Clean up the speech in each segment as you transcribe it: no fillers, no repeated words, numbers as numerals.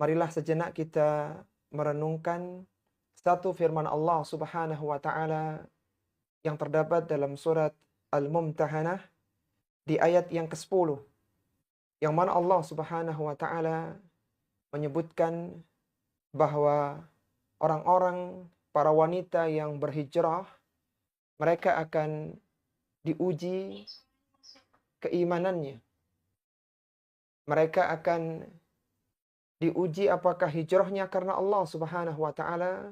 Marilah sejenak kita merenungkan satu firman Allah Subhanahu wa taala yang terdapat dalam surat Al-Mumtahanah di ayat yang ke-10, yang mana Allah Subhanahu wa taala menyebutkan bahwa orang-orang, para wanita yang berhijrah, mereka akan diuji keimanannya. Mereka akan diuji apakah hijrahnya karena Allah Subhanahu wa taala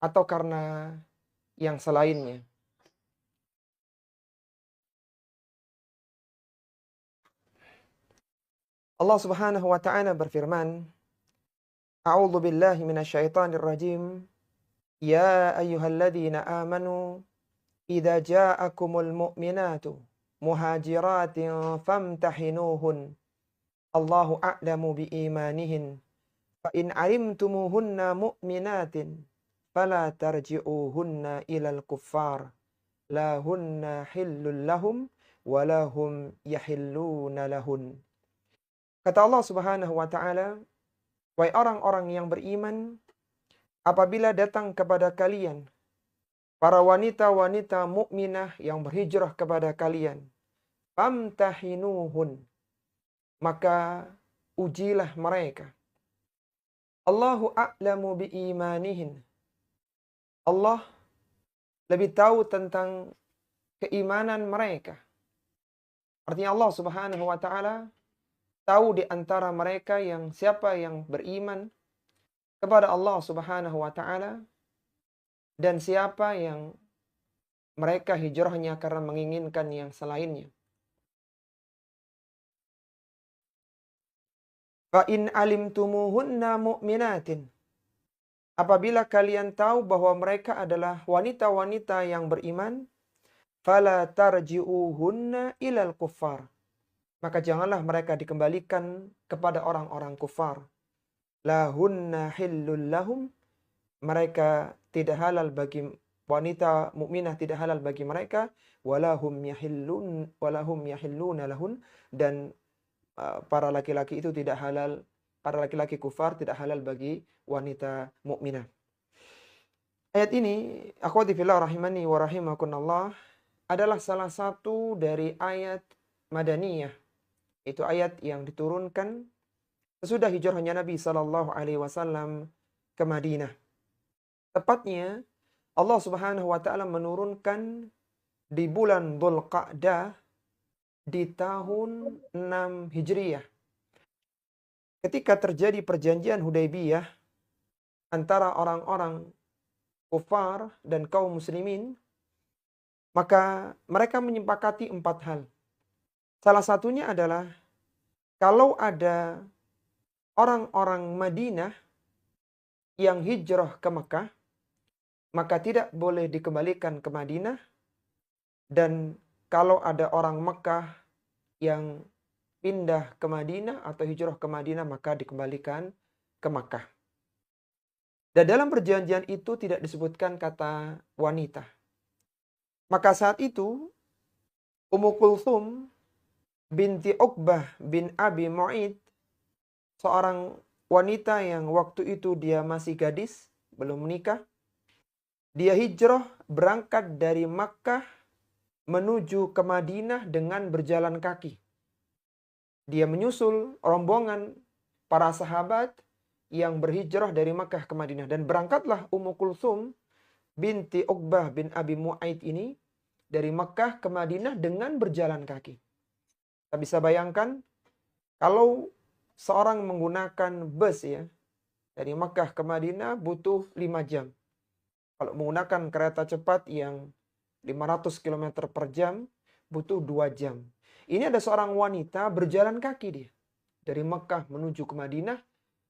atau karena yang selainnya. Allah Subhanahu wa taala berfirman, A'udzu billahi minasyaitonir rajim. Ya ayyuhalladzina amanu idza ja'akumul mu'minatu muhajiratin famtahinuhun. Allahu a'lamu biimanihin. Fa in 'alimtumuhunna mu'minatin fala tarji'uhunna ilal kuffar. La hunna hillul lahum wa lahum yahilluna lahun. Kata Allah Subhanahu wa taala, wahai orang-orang yang beriman, apabila datang kepada kalian para wanita-wanita mukminah yang berhijrah kepada kalian, famtahinuhun, maka ujilah mereka. Allahu a'lamu biimanihin. Allah lebih tahu tentang keimanan mereka. Artinya Allah Subhanahu wa taala tahu di antara mereka yang siapa yang beriman kepada Allah Subhanahu wa taala dan siapa yang mereka hijrahnya karena menginginkan yang selainnya. Fa in alimtumuhunna mu'minatin. Apabila kalian tahu bahwa mereka adalah wanita-wanita yang beriman, fala tarji'uhunna ilal kuffar. Maka janganlah mereka dikembalikan kepada orang-orang kufar. Lahunna hillul lahum. Mereka tidak halal bagi wanita mukminah, tidak halal bagi mereka. Walahum yahilluna lahun. Dan para laki-laki itu tidak halal, para laki-laki kufar tidak halal bagi wanita mukminah. Ayat ini, akhwati fillah rahimani wa rahimakumullah, adalah salah satu dari ayat Madaniyah. Itu ayat yang diturunkan sesudah hijrahnya Nabi Sallallahu Alaihi Wasallam ke Madinah. Tepatnya Allah Subhanahu Wa Taala menurunkan di bulan Dzulqa'dah di tahun 6 Hijriyah. Ketika terjadi perjanjian Hudaybiyah antara orang-orang kufar dan kaum muslimin, maka mereka menyepakati 4 hal. Salah satunya adalah kalau ada orang-orang Madinah yang hijrah ke Mekah, maka tidak boleh dikembalikan ke Madinah. Dan kalau ada orang Mekah yang pindah ke Madinah atau hijrah ke Madinah, maka dikembalikan ke Mekah. Dan dalam perjanjian itu tidak disebutkan kata wanita. Maka saat itu Ummu Kulthum binti Uqbah bin Abi Mu'id, seorang wanita yang waktu itu dia masih gadis, belum menikah. Dia hijrah berangkat dari Makkah menuju ke Madinah dengan berjalan kaki. Dia menyusul rombongan para sahabat yang berhijrah dari Makkah ke Madinah. Dan berangkatlah Ummu Kulthum binti Uqbah bin Abi Mu'id ini dari Makkah ke Madinah dengan berjalan kaki. Kita bisa bayangkan kalau seorang menggunakan bus ya, dari Makkah ke Madinah butuh 5 jam. Kalau menggunakan kereta cepat yang 500 km per jam butuh 2 jam. Ini ada seorang wanita berjalan kaki dia dari Makkah menuju ke Madinah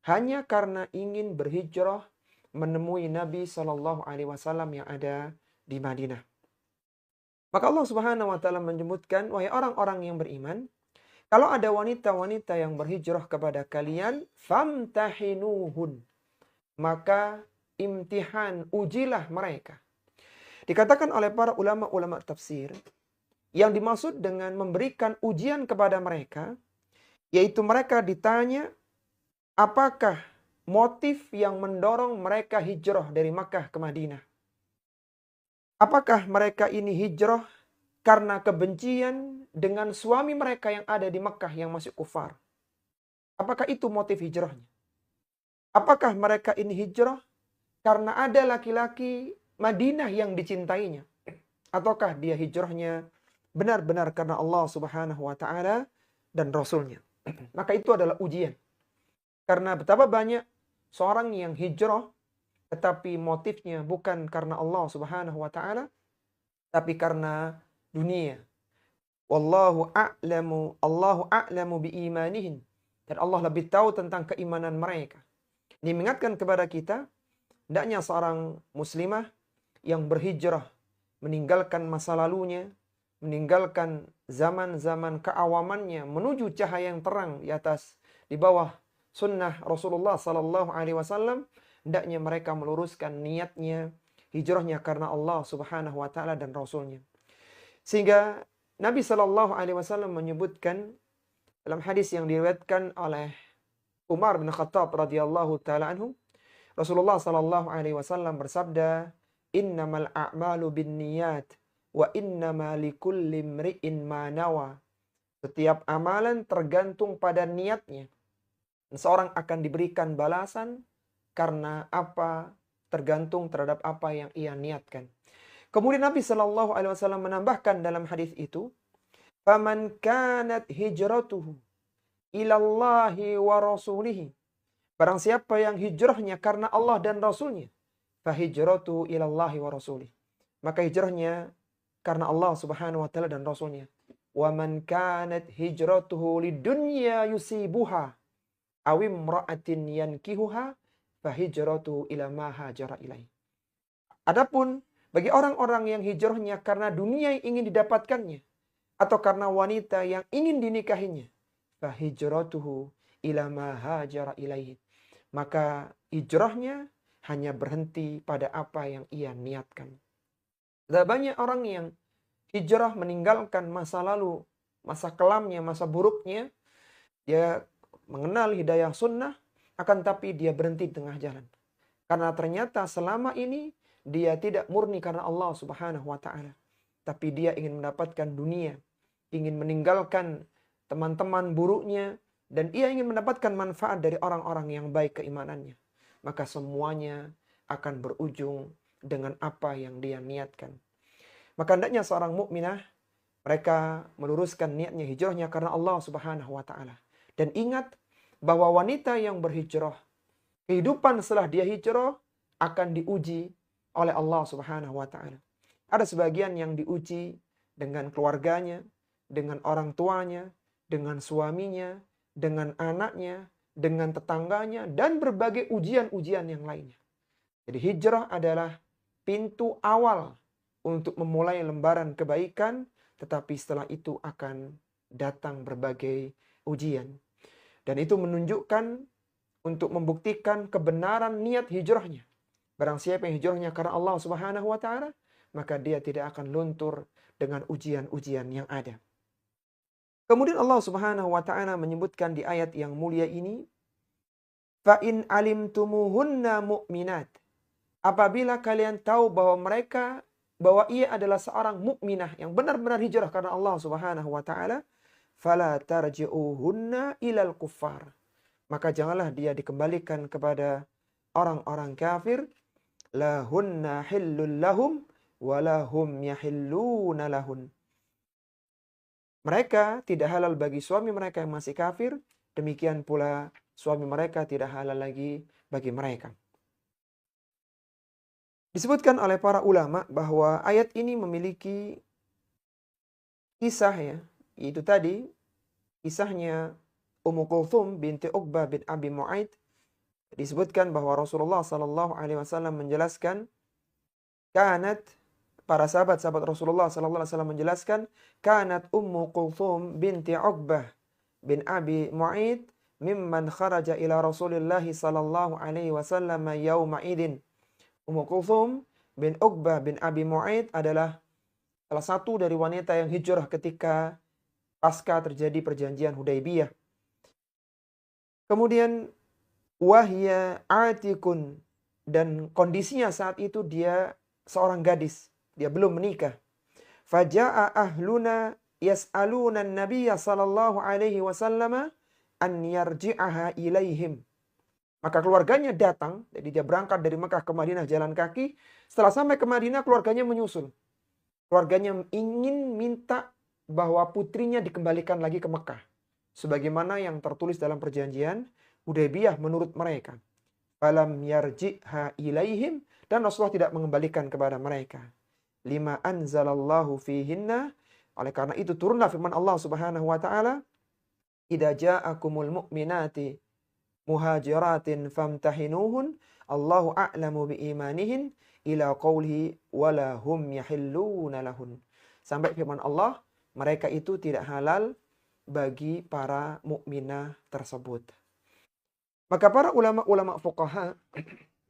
hanya karena ingin berhijrah menemui Nabi Shallallahu Alaihi Wasallam yang ada di Madinah. Maka Allah Subhanahu Wa Taala menyebutkan, wahai orang-orang yang beriman, kalau ada wanita-wanita yang berhijrah kepada kalian, famtahinuhun, maka imtihan, ujilah mereka. Dikatakan oleh para ulama-ulama tafsir, yang dimaksud dengan memberikan ujian kepada mereka, yaitu mereka ditanya Apakah motif yang mendorong mereka hijrah dari Makkah ke Madinah? Apakah mereka ini hijrah karena kebencian dengan suami mereka yang ada di Makkah yang masih kufar? Apakah itu motif hijrahnya? Apakah mereka ini hijrah karena ada laki-laki Madinah yang dicintainya? Ataukah dia hijrahnya benar-benar karena Allah Subhanahu wa taala dan Rasulnya? Maka itu adalah ujian. Karena betapa banyak seorang yang hijrah tetapi motifnya bukan karena Allah Subhanahu wa taala tapi karena dunia. Allahu a'lamu biimanihim. Dan Allah lebih tahu tentang keimanan mereka. Ini mengingatkan kepada kita, hendaknya seorang muslimah yang berhijrah, meninggalkan masa lalunya, meninggalkan zaman-zaman keawamannya, menuju cahaya yang terang di bawah sunnah Rasulullah Sallallahu Alaihi Wasallam, hendaknya mereka meluruskan niatnya, hijrahnya karena Allah Subhanahu Wa Taala dan Rasulnya. Sehingga Nabi Sallallahu Alaihi Wasallam menyebutkan dalam hadis yang diriwayatkan oleh Umar bin Khattab radhiyallahu taala anhu, Rasulullah sallallahu alaihi wasallam bersabda, "Innamal a'malu binniyat wa innama likulli imri'in ma nawa." Setiap amalan tergantung pada niatnya. Dan seorang akan diberikan balasan karena apa? Tergantung terhadap apa yang ia niatkan. Kemudian Nabi sallallahu alaihi wasallam menambahkan dalam hadis itu, "Faman kanat hijratuhu ilallahi wa rasulihi." Barang siapa yang hijrahnya karena Allah dan Rasulnya, fahijratuhu ilallahi wa rasulih. Maka hijrahnya karena Allah Subhanahu wa taala dan Rasulnya. Wa man kanat hijratuhu lidunya yusibuha aw imra'atin yankihuha fahijratuhu ila ma hajara ilaih. Adapun bagi orang-orang yang hijrahnya karena dunia yang ingin didapatkannya atau karena wanita yang ingin dinikahinya, fahijratuhu ila ma hajara ilaihi. Maka hijrahnya hanya berhenti pada apa yang ia niatkan. Ada banyak orang yang hijrah meninggalkan masa lalu, masa kelamnya, masa buruknya. Dia mengenal hidayah sunnah, akan tapi dia berhenti di tengah jalan. Karena ternyata selama ini dia tidak murni karena Allah Subhanahu wa taala. Tapi dia ingin mendapatkan dunia, ingin meninggalkan teman-teman buruknya, dan ia ingin mendapatkan manfaat dari orang-orang yang baik keimanannya. Maka semuanya akan berujung dengan apa yang dia niatkan. Maka hendaknya seorang mukminah, mereka meluruskan niatnya hijrahnya karena Allah Subhanahu wa taala. Dan ingat bahwa wanita yang berhijrah, kehidupan setelah dia hijrah akan diuji oleh Allah Subhanahu wa taala. Ada sebagian yang diuji dengan keluarganya, dengan orang tuanya, dengan suaminya, dengan anaknya, dengan tetangganya, dan berbagai ujian-ujian yang lainnya. Jadi hijrah adalah pintu awal untuk memulai lembaran kebaikan, tetapi setelah itu akan datang berbagai ujian. Dan itu menunjukkan untuk membuktikan kebenaran niat hijrahnya. Barang siapa yang hijrahnya karena Allah Subhanahu wa taala, maka dia tidak akan luntur dengan ujian-ujian yang ada. Kemudian Allah Subhanahu wa taala menyebutkan di ayat yang mulia ini, "Fa in alimtumuhunna mu'minat." Apabila kalian tahu bahwa ia adalah seorang mukminah yang benar-benar hijrah karena Allah Subhanahu wa taala, fala tarji'uhunna ilal kuffar. Maka janganlah dia dikembalikan kepada orang-orang kafir, lahunna hillul lahum walahum yahilluna lahun. Mereka tidak halal bagi suami mereka yang masih kafir, demikian pula suami mereka tidak halal lagi bagi mereka. Disebutkan oleh para ulama bahwa ayat ini memiliki kisah ya, yaitu tadi kisahnya Ummu Kulthum binti Uqbah bin Abi Mu'aid. Disebutkan bahwa Rasulullah sallallahu alaihi wasallam menjelaskan, para sahabat-sahabat Rasulullah sallallahu alaihi wasallam menjelaskan, kanat Ummu Kulthum binti Uqbah bin Abi Mu'aid mimman kharaja ila Rasulillah sallallahu alaihi wasallam yauma idin. Ummu Kulthum bin Uqbah bin Abi Mu'aid adalah salah satu dari wanita yang hijrah ketika pasca terjadi perjanjian Hudaybiyah. Kemudian wahya atikun, dan kondisinya saat itu dia seorang gadis, dia belum menikah. Faja'a ahluna yas'aluna an-nabiyya sallallahu alaihi wasallam an yarji'aha ilaihim. Maka keluarganya datang, jadi dia berangkat dari Mekah ke Madinah jalan kaki. Setelah sampai ke Madinah, keluarganya menyusul. Keluarganya ingin minta bahwa putrinya dikembalikan lagi ke Mekah. Sebagaimana yang tertulis dalam perjanjian Hudaybiyah menurut mereka. Falam yarji'ha ilaihim, dan Rasulullah tidak mengembalikan kepada mereka. Lima anzalallahu fihinna, oleh karena itu turunlah firman Allah Subhanahu wa taala, idza ja'akumul mu'minati muhajiratin famtahinuhun Allahu a'lamu biimanihin ila qawlihi wala hum yahilluna lahun. Sampai firman Allah, mereka itu tidak halal bagi para mukminah tersebut. Maka para ulama-ulama fuqaha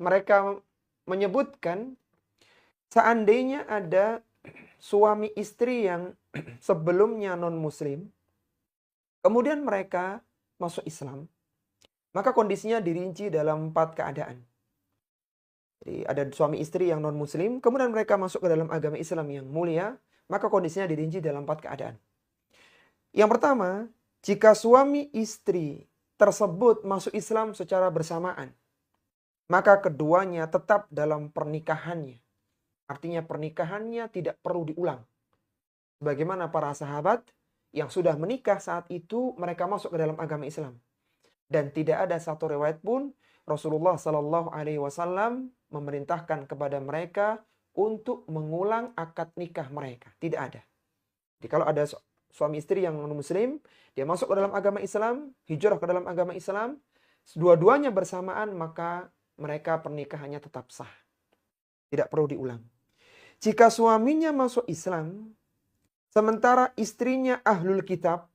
mereka menyebutkan seandainya ada suami istri yang sebelumnya non-muslim, kemudian mereka masuk Islam, maka kondisinya dirinci dalam 4 keadaan. Jadi ada suami istri yang non-muslim, kemudian mereka masuk ke dalam agama Islam yang mulia, maka kondisinya dirinci dalam 4 keadaan. Yang pertama, jika suami istri tersebut masuk Islam secara bersamaan, maka keduanya tetap dalam pernikahannya. Artinya pernikahannya tidak perlu diulang. Bagaimana para sahabat yang sudah menikah saat itu mereka masuk ke dalam agama Islam. Dan tidak ada satu riwayat pun Rasulullah Sallallahu Alaihi Wasallam memerintahkan kepada mereka untuk mengulang akad nikah mereka. Tidak ada. Jadi kalau ada suami istri yang non-muslim, dia masuk ke dalam agama Islam, hijrah ke dalam agama Islam, dua-duanya bersamaan, maka mereka pernikahannya tetap sah. Tidak perlu diulang. Jika suaminya masuk Islam, sementara istrinya ahlul kitab,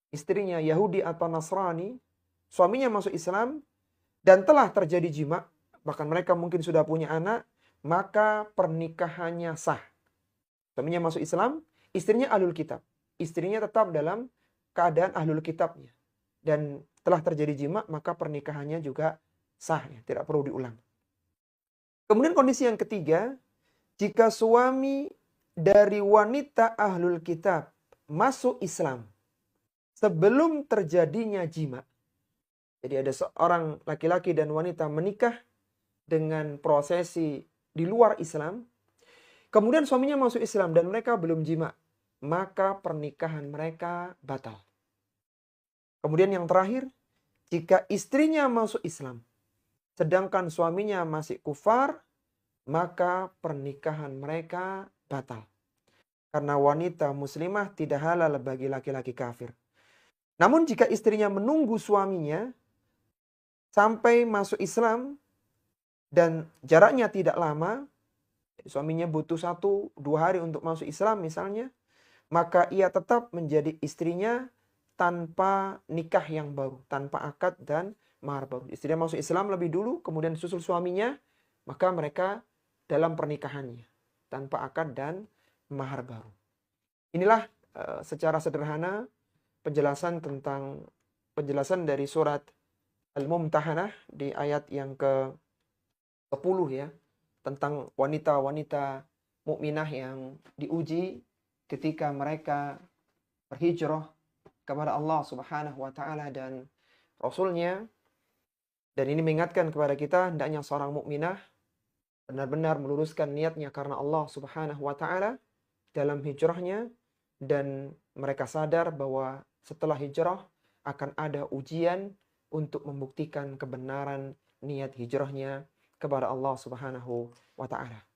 istrinya Yahudi atau Nasrani, suaminya masuk Islam dan telah terjadi jima, bahkan mereka mungkin sudah punya anak, maka pernikahannya sah. Suaminya masuk Islam, istrinya ahlul kitab. Istrinya tetap dalam keadaan ahlul kitabnya. Dan telah terjadi jima, maka pernikahannya juga sah, ya, tidak perlu diulang. Kemudian kondisi yang ketiga, jika suami dari wanita ahlul kitab masuk Islam sebelum terjadinya jima, jadi ada seorang laki-laki dan wanita menikah dengan prosesi di luar Islam, kemudian suaminya masuk Islam dan mereka belum jima, maka pernikahan mereka batal. Kemudian yang terakhir, jika istrinya masuk Islam sedangkan suaminya masih kufar, maka pernikahan mereka batal. Karena wanita muslimah tidak halal bagi laki-laki kafir. Namun jika istrinya menunggu suaminya sampai masuk Islam dan jaraknya tidak lama, suaminya butuh 1-2 hari untuk masuk Islam misalnya, maka ia tetap menjadi istrinya tanpa nikah yang baru, tanpa akad dan mahar baru. Istrinya masuk Islam lebih dulu, kemudian susul suaminya, maka mereka dalam pernikahannya tanpa akad dan mahar baru. Inilah secara sederhana penjelasan dari surat Al-Mumtahanah di ayat yang ke-10 ya, tentang wanita-wanita mukminah yang diuji ketika mereka berhijrah kepada Allah Subhanahu wa taala dan Rasul-Nya. Dan ini mengingatkan kepada kita hendaknya seorang mukminah benar-benar meluruskan niatnya karena Allah Subhanahu wa taala dalam hijrahnya, dan mereka sadar bahwa setelah hijrah akan ada ujian untuk membuktikan kebenaran niat hijrahnya kepada Allah Subhanahu wa taala.